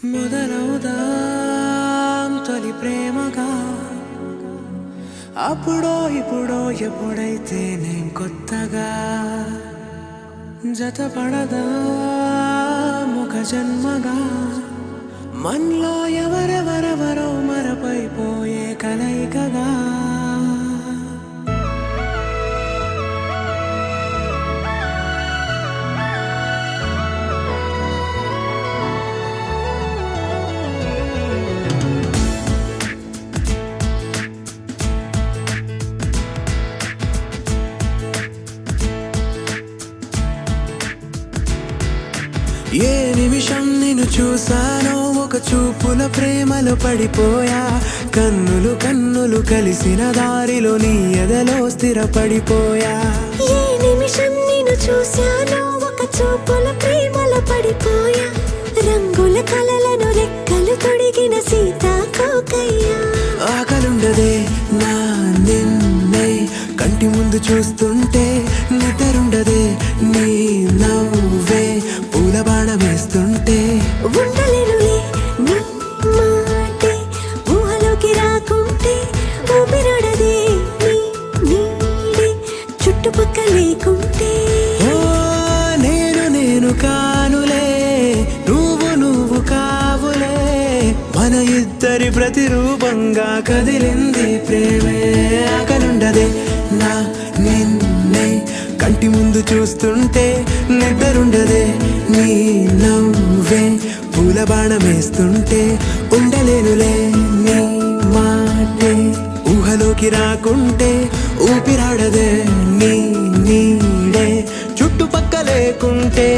మొదలవుదాం తొలి ప్రేమగా అప్పుడో ఇప్పుడో ఎప్పుడైతే నేను కొత్తగా జతపడదా ఒక జన్మగా మనలో ఎవరెవరెవరో మరపైపోయే కలయికగా ఏ నిమిషం నిన్ను చూసానో ఒక చూపుల ప్రేమలో పడిపోయా కన్నులు కన్నులు కలిసిన దారిలో నీ ఎదలో స్థిరపడిపోయా ఏ నిమిషం నిన్ను చూసానో ఒక చూపుల ప్రేమలో పడిపోయా రంగుల కలలను రెక్కలు తొడిగిన సీతాకోకయ్యా ఆకలుండదే నా నిన్నే కంటి ముందు చూస్తుంటే నిద్రుండదే నీ నవ్వే పూల బాణం వేస్తుంటే ఉండలేనులే నీ మాటే ఊహలోకి రాకుంటే ఊపిరాడదే నీ నీడే చుట్టుపక్కల లేకుంటే ఓ నేను కానులే నువ్వు కావులే మన ఇద్దరి ప్రతిరూపంగా కదిలింది ప్రేమే ఆకలుండదే నా నిన్నే కంటి ముందు చూస్తుంటే నిద్రుండదే నీ నవ్వే పూల బాణం వేస్తుంటే ఉండలేనులే నీ మాటే ఊహలోకి రాకుంటే ఊపిరాడదే నీ నీడే చుట్టుపక్క లేకుంటే